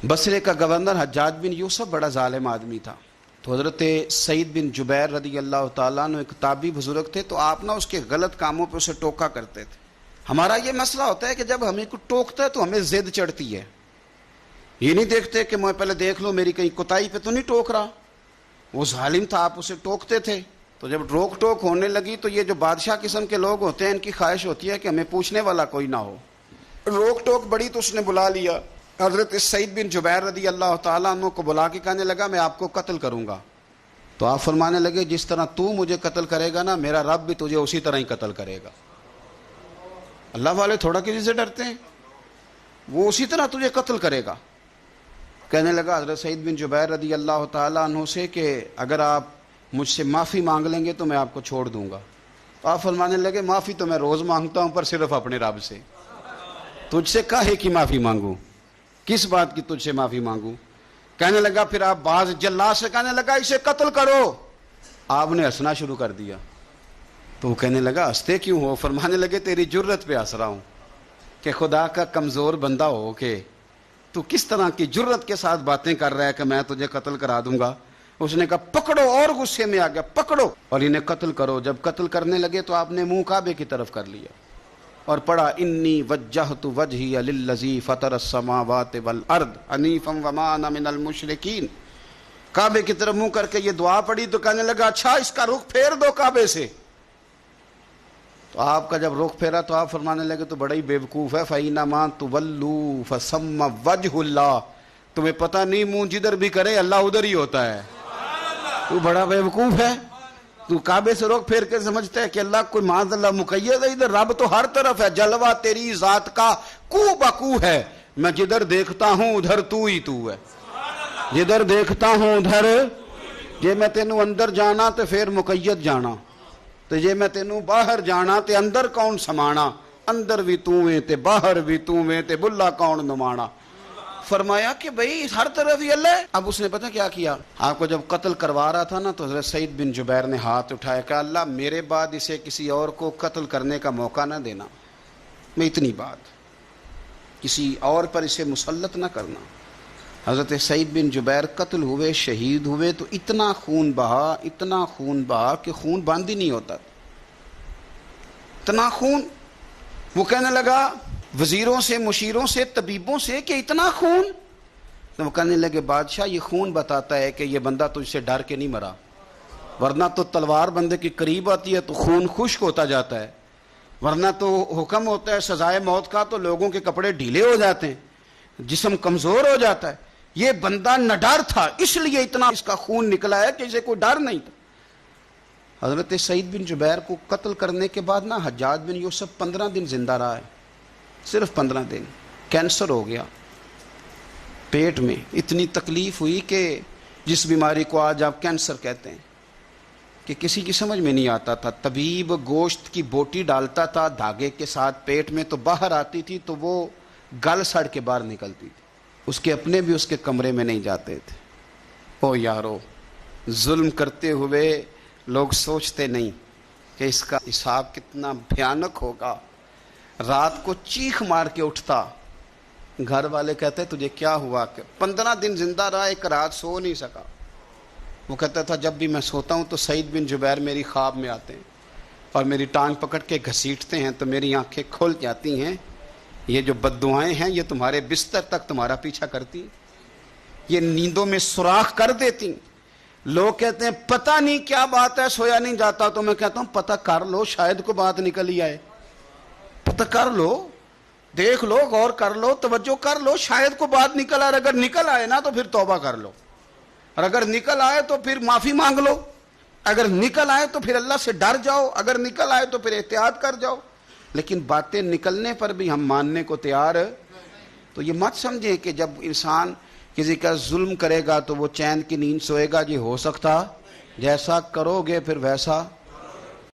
بصرے کا گورنر حجاج بن یوسف بڑا ظالم آدمی تھا، تو حضرت سعید بن جبیر رضی اللہ تعالیٰ عنہ ایک تابعی بزرگ تھے، تو آپ اس کے غلط کاموں پہ اسے ٹوکا کرتے تھے۔ ہمارا یہ مسئلہ ہوتا ہے کہ جب ہمیں کوئی ٹوکتا ہے تو ہمیں ضد چڑھتی ہے، یہ نہیں دیکھتے کہ میں پہلے دیکھ لوں میری کہیں کوتاہی پہ تو نہیں ٹوک رہا۔ وہ ظالم تھا، آپ اسے ٹوکتے تھے، تو جب روک ٹوک ہونے لگی تو یہ جو بادشاہ قسم کے لوگ ہوتے ہیں ان کی خواہش ہوتی ہے کہ ہمیں پوچھنے والا کوئی نہ ہو۔ روک ٹوک بڑی تو اس نے بلا لیا حضرت سعید بن جبیر رضی اللہ تعالیٰ عنہ کو، بلا کے کہنے لگا میں آپ کو قتل کروں گا۔ تو آپ فرمانے لگے جس طرح تو مجھے قتل کرے گا نا، میرا رب بھی تجھے اسی طرح ہی قتل کرے گا۔ اللہ والے تھوڑا کسی سے ڈرتے ہیں، وہ اسی طرح تجھے قتل کرے گا۔ کہنے لگا حضرت سعید بن جبیر رضی اللہ تعالیٰ عنہ سے کہ اگر آپ مجھ سے معافی مانگ لیں گے تو میں آپ کو چھوڑ دوں گا۔ تو آپ فرمانے لگے معافی تو میں روز مانگتا ہوں، پر صرف اپنے رب سے، تجھ سے کاہے کی معافی مانگوں، کس بات کی تجھ سے معافی مانگوں؟ کہنے لگا پھر آپ باز جلاد سے کہنے لگا اسے قتل کرو۔ آپ نے ہنسنا شروع کر دیا، تو وہ کہنے لگا ہنستے کیوں ہو؟ فرمانے لگے تیری جرت پہ ہنس رہا ہوں کہ خدا کا کمزور بندہ ہو کہ تو کس طرح کی جرت کے ساتھ باتیں کر رہا ہے کہ میں تجھے قتل کرا دوں گا۔ اس نے کہا پکڑو، اور غصے میں آ گیا، پکڑو اور انہیں قتل کرو۔ جب قتل کرنے لگے تو آپ نے منہ کعبے کی طرف کر لیا اور پڑھا انی وجہت وجہی للذی فطر السماوات والارض حنیفا وما انا من المشرکین۔ کعبے کی طرف منہ کر کے یہ دعا پڑھی تو کہنے لگا اچھا اس کا رخ پھیر دو کعبے سے۔ تو آپ کا جب رخ پھیرا تو آپ فرمانے لگے تو بڑا ہی بیوقوف ہے، فَإِنَّمَا تُوَلُّوا فَثَمَّ وَجْهُ اللَّهِ، تمہیں پتہ نہیں منہ جدھر بھی کرے اللہ ادھر ہی ہوتا ہے۔ تو بڑا بیوقوف ہے، تو کعبے سے رخ پھیر کے سمجھتا ہے کہ اللہ کوئی معاذ اللہ مقید ہے، ادھر رب تو ہر طرف ہے، جلوہ تیری ذات کا کو بکو ہے، میں جدھر دیکھتا ہوں ادھر تو ہی تو ہے، جدھر دیکھتا ہوں ادھر، جے میں تینوں اندر جانا تو پھر مقید جانا، تو جے میں تینوں باہر جانا تے اندر کون سمانا، اندر بھی تو ہے تے باہر بھی تو ہے تے بلا کون نمانا۔ فرمایا کہ بھئی ہر طرف ہی اللہ ہے۔ اب اس نے پتہ کیا کیا، آپ کو جب قتل کروا رہا تھا نا تو حضرت سعید بن جبیر نے ہاتھ اٹھایا کہ اللہ میرے بعد اسے کسی اور کو قتل کرنے کا موقع نہ دینا، میں اتنی بات کسی اور پر اسے مسلط نہ کرنا۔ حضرت سعید بن جبیر قتل ہوئے، شہید ہوئے، تو اتنا خون بہا کہ خون بند ہی نہیں ہوتا، اتنا خون۔ وہ کہنے لگا وزیروں سے، مشیروں سے، طبیبوں سے کہ اتنا خون؟ تو وہ کہنے لگے بادشاہ یہ خون بتاتا ہے کہ یہ بندہ تجھ سے ڈر کے نہیں مرا، ورنہ تو تلوار بندے کے قریب آتی ہے تو خون خشک ہوتا جاتا ہے، ورنہ تو حکم ہوتا ہے سزائے موت کا تو لوگوں کے کپڑے ڈھیلے ہو جاتے ہیں، جسم کمزور ہو جاتا ہے۔ یہ بندہ نہ ڈر تھا، اس لیے اتنا اس کا خون نکلا ہے کہ اسے کوئی ڈر نہیں تھا۔ حضرت سعید بن جبیر کو قتل کرنے کے بعد نا حجاج بن یوسف 15 دن زندہ رہا ہے، صرف 15 دن۔ کینسر ہو گیا پیٹ میں، اتنی تکلیف ہوئی کہ جس بیماری کو آج آپ کینسر کہتے ہیں کہ کسی کی سمجھ میں نہیں آتا تھا۔ طبیب گوشت کی بوٹی ڈالتا تھا دھاگے کے ساتھ پیٹ میں، تو باہر آتی تھی تو وہ گل سڑ کے باہر نکلتی تھی، اس کے اپنے بھی اس کے کمرے میں نہیں جاتے تھے۔ او یارو، ظلم کرتے ہوئے لوگ سوچتے نہیں کہ اس کا حساب کتنا بھیانک ہوگا۔ رات کو چیخ مار کے اٹھتا، گھر والے کہتے تجھے کیا ہوا؟ کہ 15 دن زندہ رہا، ایک رات سو نہیں سکا۔ وہ کہتا تھا جب بھی میں سوتا ہوں تو سعید بن جبیر میری خواب میں آتے ہیں اور میری ٹانگ پکڑ کے گھسیٹتے ہیں تو میری آنکھیں کھل جاتی ہیں، یہ جو بد دعائیں ہیں یہ تمہارے بستر تک تمہارا پیچھا کرتی، یہ نیندوں میں سوراخ کر دیتی۔ لوگ کہتے ہیں پتہ نہیں کیا بات ہے سویا نہیں جاتا، تو میں کہتا ہوں پتہ کر لو، شاید کو بات نکل ہی آئے، پتہ کر لو، دیکھ لو، غور کر لو، توجہ کر لو، شاید کو بات نکل آئے۔ اگر نکل آئے نا تو پھر توبہ کر لو، اور اگر نکل آئے تو پھر معافی مانگ لو، اگر نکل آئے تو پھر اللہ سے ڈر جاؤ، اگر نکل آئے تو پھر احتیاط کر جاؤ۔ لیکن باتیں نکلنے پر بھی ہم ماننے کو تیار، تو یہ مت سمجھیں کہ جب انسان کسی کا ظلم کرے گا تو وہ چین کی نیند سوئے گا، یہ ہو سکتا، جیسا کرو گے پھر ویسا